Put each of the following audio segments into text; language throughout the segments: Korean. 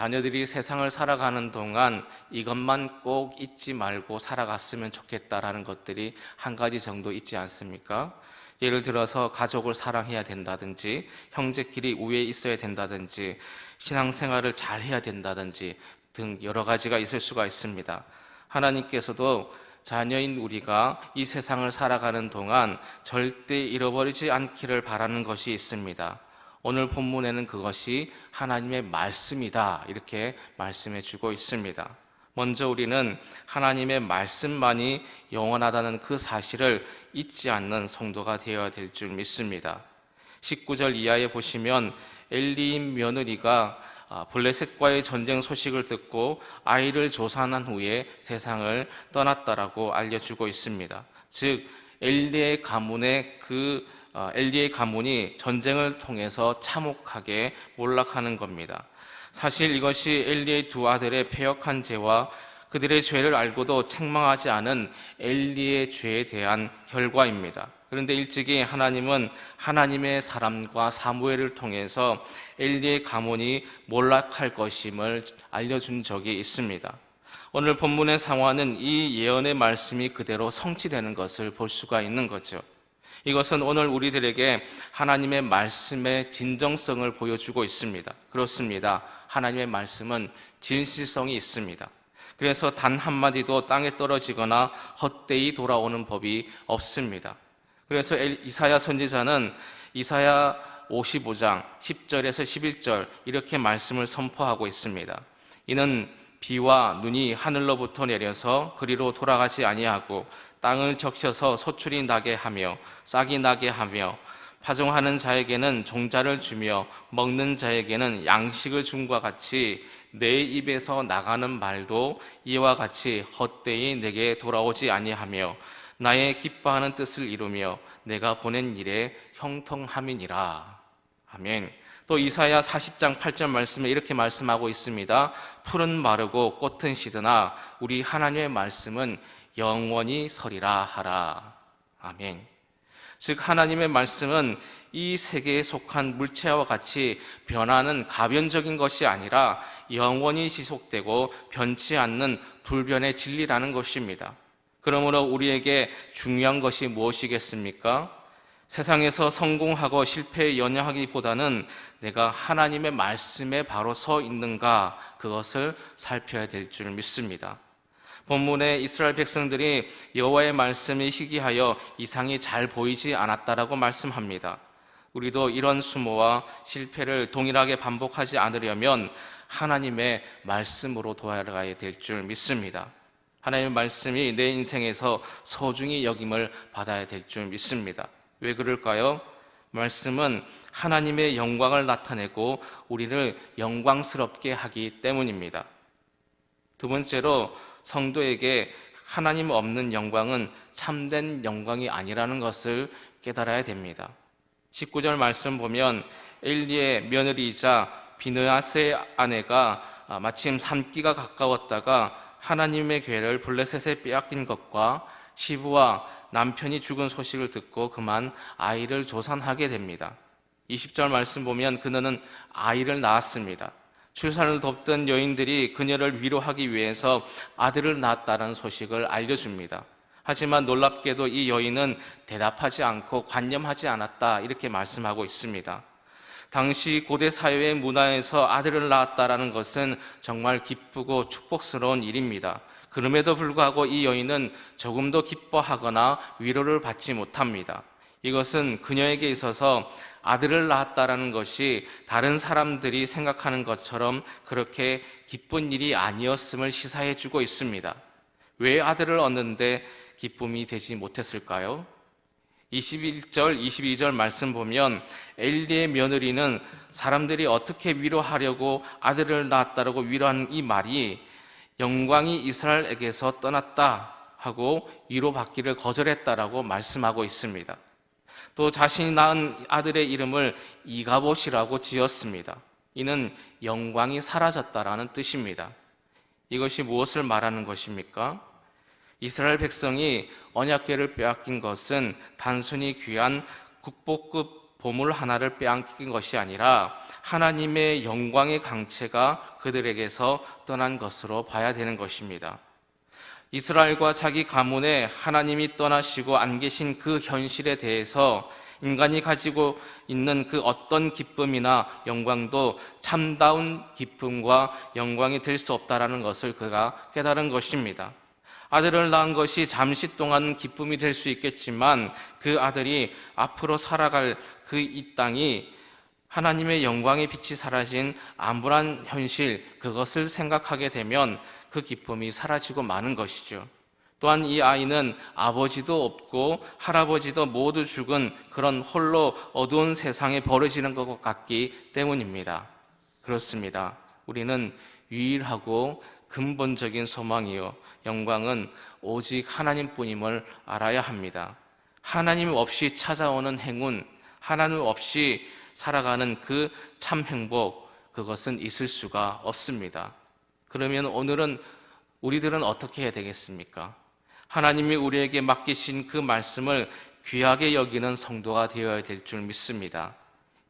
자녀들이 세상을 살아가는 동안 이것만 꼭 잊지 말고 살아갔으면 좋겠다라는 것들이 한 가지 정도 있지 않습니까? 예를 들어서 가족을 사랑해야 된다든지, 형제끼리 우애에 있어야 된다든지, 신앙생활을 잘 해야 된다든지 등 여러 가지가 있을 수가 있습니다. 하나님께서도 자녀인 우리가 이 세상을 살아가는 동안 절대 잃어버리지 않기를 바라는 것이 있습니다. 오늘 본문에는 그것이 하나님의 말씀이다, 이렇게 말씀해 주고 있습니다. 먼저 우리는 하나님의 말씀만이 영원하다는 그 사실을 잊지 않는 성도가 되어야 될 줄 믿습니다. 19절 이하에 보시면 엘리임 며느리가 블레셋과의 전쟁 소식을 듣고 아이를 조산한 후에 세상을 떠났다라고 알려주고 있습니다. 즉 엘리의 가문이 전쟁을 통해서 참혹하게 몰락하는 겁니다. 사실 이것이 엘리의 두 아들의 패역한 죄와 그들의 죄를 알고도 책망하지 않은 엘리의 죄에 대한 결과입니다. 그런데 일찍이 하나님은 하나님의 사람과 사무엘을 통해서 엘리의 가문이 몰락할 것임을 알려준 적이 있습니다. 오늘 본문의 상황은 이 예언의 말씀이 그대로 성취되는 것을 볼 수가 있는 거죠. 이것은 오늘 우리들에게 하나님의 말씀의 진정성을 보여주고 있습니다. 그렇습니다. 하나님의 말씀은 진실성이 있습니다. 그래서 단 한마디도 땅에 떨어지거나 헛되이 돌아오는 법이 없습니다. 그래서 이사야 선지자는 이사야 55장 10절에서 11절 이렇게 말씀을 선포하고 있습니다. 이는 비와 눈이 하늘로부터 내려서 그리로 돌아가지 아니하고 땅을 적셔서 소출이 나게 하며 싹이 나게 하며 파종하는 자에게는 종자를 주며 먹는 자에게는 양식을 줌과 같이 내 입에서 나가는 말도 이와 같이 헛되이 내게 돌아오지 아니하며 나의 기뻐하는 뜻을 이루며 내가 보낸 일에 형통함이니라. 아멘. 또 이사야 40장 8절 말씀에 이렇게 말씀하고 있습니다. 풀은 마르고 꽃은 시드나 우리 하나님의 말씀은 영원히 서리라 하라. 아멘. 즉 하나님의 말씀은 이 세계에 속한 물체와 같이 변하는 가변적인 것이 아니라 영원히 지속되고 변치 않는 불변의 진리라는 것입니다. 그러므로 우리에게 중요한 것이 무엇이겠습니까? 세상에서 성공하고 실패에 연연하기보다는 내가 하나님의 말씀에 바로 서 있는가, 그것을 살펴야 될 줄 믿습니다. 본문에 이스라엘 백성들이 여호와의 말씀이 희귀하여 이상이 잘 보이지 않았다라고 말씀합니다. 우리도 이런 수모와 실패를 동일하게 반복하지 않으려면 하나님의 말씀으로 돌아가야 될 줄 믿습니다. 하나님의 말씀이 내 인생에서 소중히 여김을 받아야 될 줄 믿습니다. 왜 그럴까요? 말씀은 하나님의 영광을 나타내고 우리를 영광스럽게 하기 때문입니다. 두 번째로 성도에게 하나님 없는 영광은 참된 영광이 아니라는 것을 깨달아야 됩니다. 19절 말씀 보면 엘리의 며느리이자 비느하스의 아내가 마침 산기가 가까웠다가 하나님의 궤를 블레셋에 빼앗긴 것과 시부와 남편이 죽은 소식을 듣고 그만 아이를 조산하게 됩니다. 20절 말씀 보면 그녀는 아이를 낳았습니다. 출산을 돕던 여인들이 그녀를 위로하기 위해서 아들을 낳았다는 소식을 알려줍니다. 하지만 놀랍게도 이 여인은 대답하지 않고 관념하지 않았다, 이렇게 말씀하고 있습니다. 당시 고대 사회의 문화에서 아들을 낳았다라는 것은 정말 기쁘고 축복스러운 일입니다. 그럼에도 불구하고 이 여인은 조금도 기뻐하거나 위로를 받지 못합니다. 이것은 그녀에게 있어서 아들을 낳았다라는 것이 다른 사람들이 생각하는 것처럼 그렇게 기쁜 일이 아니었음을 시사해 주고 있습니다. 왜 아들을 얻는데 기쁨이 되지 못했을까요? 21절, 22절 말씀 보면 엘리의 며느리는 사람들이 어떻게 위로하려고 아들을 낳았다라고 위로하는 이 말이 영광이 이스라엘에게서 떠났다 하고 위로받기를 거절했다라고 말씀하고 있습니다. 또 자신이 낳은 아들의 이름을 이가봇이라고 지었습니다. 이는 영광이 사라졌다라는 뜻입니다. 이것이 무엇을 말하는 것입니까? 이스라엘 백성이 언약궤를 빼앗긴 것은 단순히 귀한 국보급 보물 하나를 빼앗긴 것이 아니라 하나님의 영광의 강체가 그들에게서 떠난 것으로 봐야 되는 것입니다. 이스라엘과 자기 가문에 하나님이 떠나시고 안 계신 그 현실에 대해서 인간이 가지고 있는 그 어떤 기쁨이나 영광도 참다운 기쁨과 영광이 될 수 없다라는 것을 그가 깨달은 것입니다. 아들을 낳은 것이 잠시 동안 기쁨이 될 수 있겠지만 그 아들이 앞으로 살아갈 그 이 땅이 하나님의 영광의 빛이 사라진 암울한 현실, 그것을 생각하게 되면 그 기쁨이 사라지고 마는 것이죠. 또한 이 아이는 아버지도 없고 할아버지도 모두 죽은 그런 홀로 어두운 세상에 버려지는 것 같기 때문입니다. 그렇습니다. 우리는 유일하고 근본적인 소망이요 영광은 오직 하나님뿐임을 알아야 합니다. 하나님 없이 찾아오는 행운, 하나님 없이 살아가는 그 참 행복, 그것은 있을 수가 없습니다. 그러면 오늘은 우리들은 어떻게 해야 되겠습니까? 하나님이 우리에게 맡기신 그 말씀을 귀하게 여기는 성도가 되어야 될 줄 믿습니다.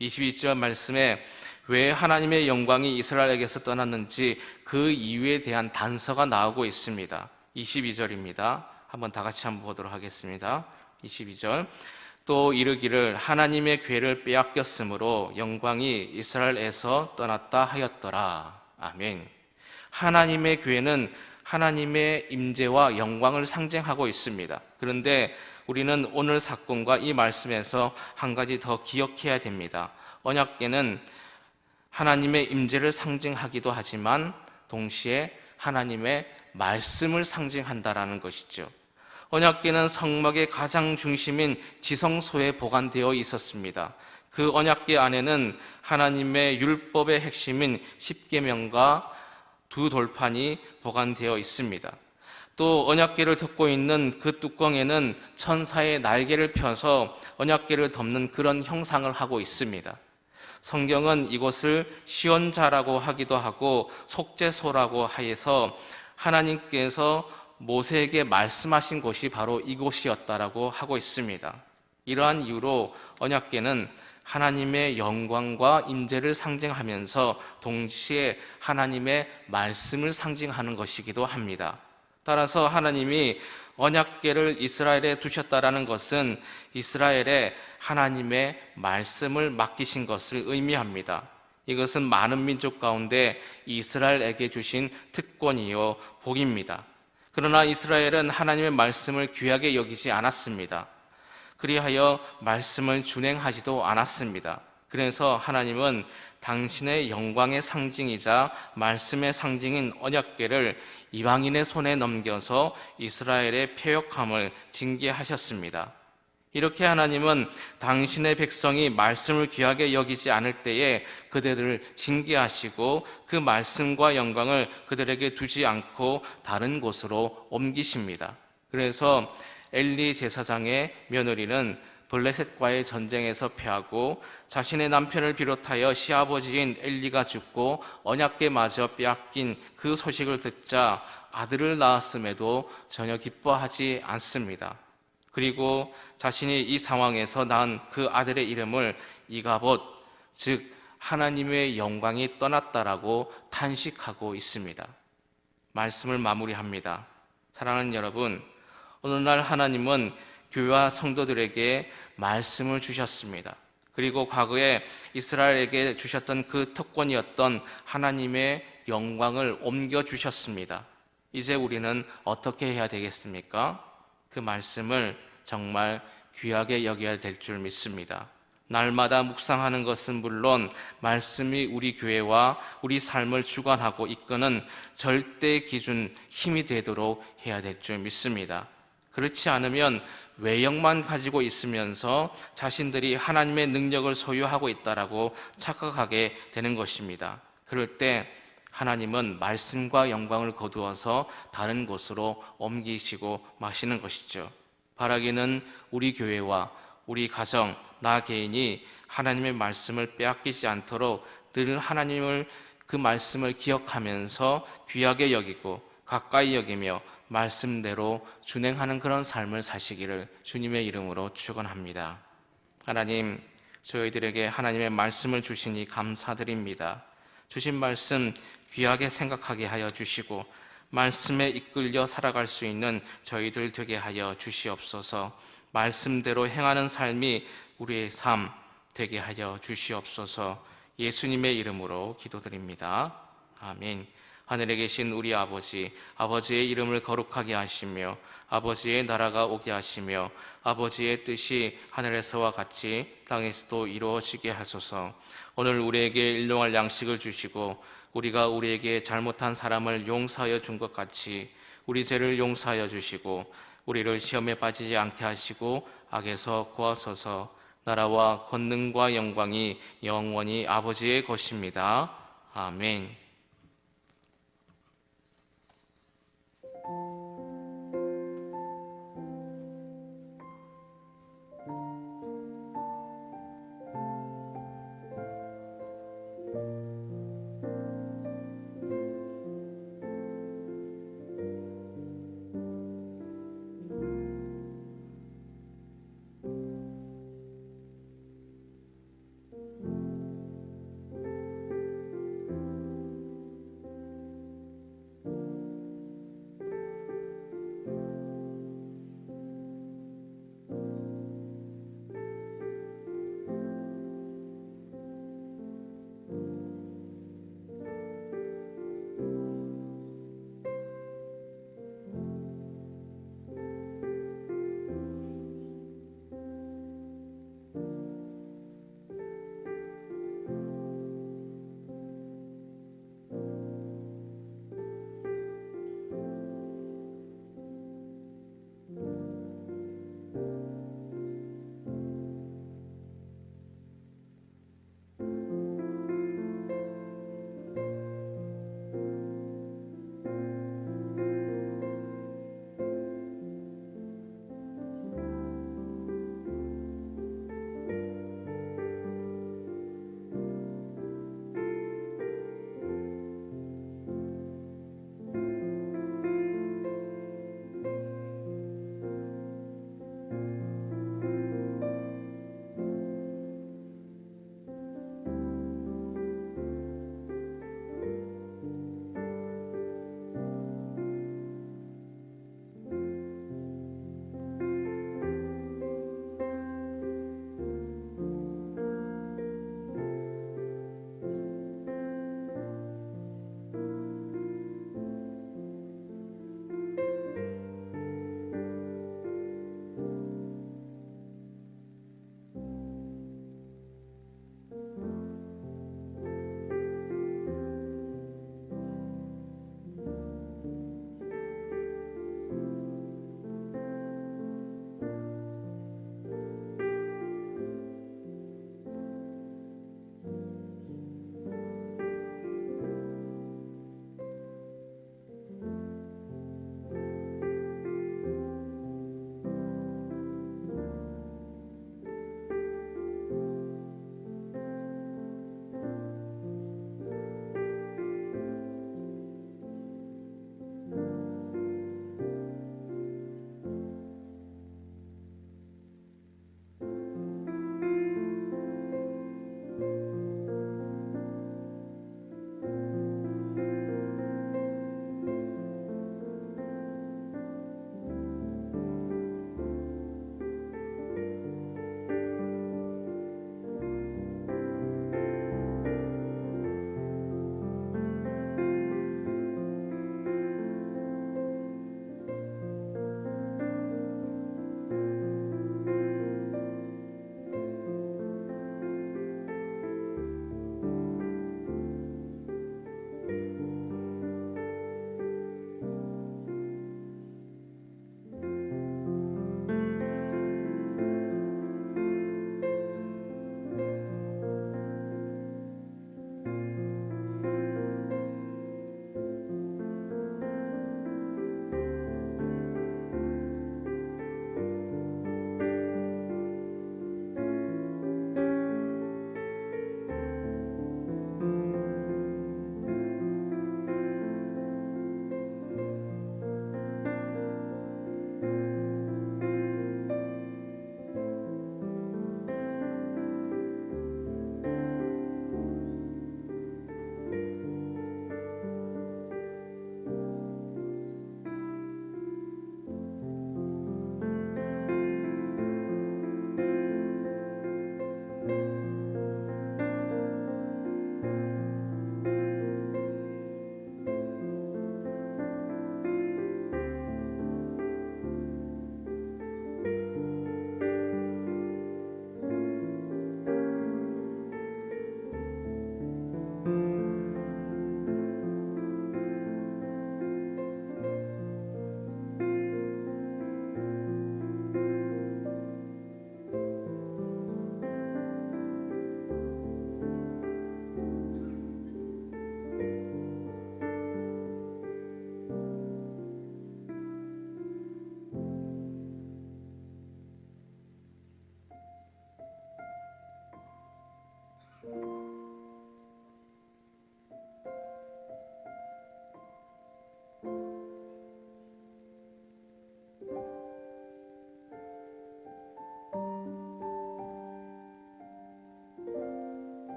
22절 말씀에 왜 하나님의 영광이 이스라엘에게서 떠났는지 그 이유에 대한 단서가 나오고 있습니다. 22절입니다. 한번 다 같이 한번 보도록 하겠습니다. 22절 또 이르기를 하나님의 궤를 빼앗겼으므로 영광이 이스라엘에서 떠났다 하였더라. 아멘. 하나님의 궤는 하나님의 임재와 영광을 상징하고 있습니다. 그런데 우리는 오늘 사건과 이 말씀에서 한 가지 더 기억해야 됩니다. 언약궤는 하나님의 임재를 상징하기도 하지만 동시에 하나님의 말씀을 상징한다라는 것이죠. 언약궤는 성막의 가장 중심인 지성소에 보관되어 있었습니다. 그 언약궤 안에는 하나님의 율법의 핵심인 십계명과 두 돌판이 보관되어 있습니다. 또 언약궤를 덮고 있는 그 뚜껑에는 천사의 날개를 펴서 언약궤를 덮는 그런 형상을 하고 있습니다. 성경은 이곳을 시온자라고 하기도 하고 속죄소라고 하여서 하나님께서 모세에게 말씀하신 곳이 바로 이곳이었다라고 하고 있습니다. 이러한 이유로 언약궤는 하나님의 영광과 임재를 상징하면서 동시에 하나님의 말씀을 상징하는 것이기도 합니다. 따라서 하나님이 언약궤를 이스라엘에 두셨다라는 것은 이스라엘에 하나님의 말씀을 맡기신 것을 의미합니다. 이것은 많은 민족 가운데 이스라엘에게 주신 특권이요 복입니다. 그러나 이스라엘은 하나님의 말씀을 귀하게 여기지 않았습니다. 그리하여 말씀을 준행하지도 않았습니다. 그래서 하나님은 당신의 영광의 상징이자 말씀의 상징인 언약궤를 이방인의 손에 넘겨서 이스라엘의 패역함을 징계하셨습니다. 이렇게 하나님은 당신의 백성이 말씀을 귀하게 여기지 않을 때에 그들을 징계하시고 그 말씀과 영광을 그들에게 두지 않고 다른 곳으로 옮기십니다. 그래서 엘리 제사장의 며느리는 블레셋과의 전쟁에서 패하고 자신의 남편을 비롯하여 시아버지인 엘리가 죽고 언약궤마저 빼앗긴 그 소식을 듣자 아들을 낳았음에도 전혀 기뻐하지 않습니다. 그리고 자신이 이 상황에서 낳은 그 아들의 이름을 이가봇, 즉 하나님의 영광이 떠났다라고 탄식하고 있습니다. 말씀을 마무리합니다. 사랑하는 여러분, 오늘날 하나님은 교회와 성도들에게 말씀을 주셨습니다. 그리고 과거에 이스라엘에게 주셨던 그 특권이었던 하나님의 영광을 옮겨주셨습니다. 이제 우리는 어떻게 해야 되겠습니까? 그 말씀을 정말 귀하게 여겨야 될 줄 믿습니다. 날마다 묵상하는 것은 물론 말씀이 우리 교회와 우리 삶을 주관하고 이끄는 절대 기준, 힘이 되도록 해야 될 줄 믿습니다. 그렇지 않으면 외형만 가지고 있으면서 자신들이 하나님의 능력을 소유하고 있다라고 착각하게 되는 것입니다. 그럴 때 하나님은 말씀과 영광을 거두어서 다른 곳으로 옮기시고 마시는 것이죠. 바라기는 우리 교회와 우리 가정, 나 개인이 하나님의 말씀을 빼앗기지 않도록 늘 하나님을 그 말씀을 기억하면서 귀하게 여기고 가까이 여기며 말씀대로 준행하는 그런 삶을 사시기를 주님의 이름으로 축원합니다. 하나님, 저희들에게 하나님의 말씀을 주시니 감사드립니다. 주신 말씀 귀하게 생각하게 하여 주시고 말씀에 이끌려 살아갈 수 있는 저희들 되게 하여 주시옵소서. 말씀대로 행하는 삶이 우리의 삶 되게 하여 주시옵소서. 예수님의 이름으로 기도드립니다. 아멘. 하늘에 계신 우리 아버지, 아버지의 이름을 거룩하게 하시며 아버지의 나라가 오게 하시며 아버지의 뜻이 하늘에서와 같이 땅에서도 이루어지게 하소서. 오늘 우리에게 일용할 양식을 주시고 우리가 우리에게 잘못한 사람을 용서하여 준 것 같이 우리 죄를 용서하여 주시고 우리를 시험에 빠지지 않게 하시고 악에서 구하소서. 나라와 권능과 영광이 영원히 아버지의 것입니다. 아멘.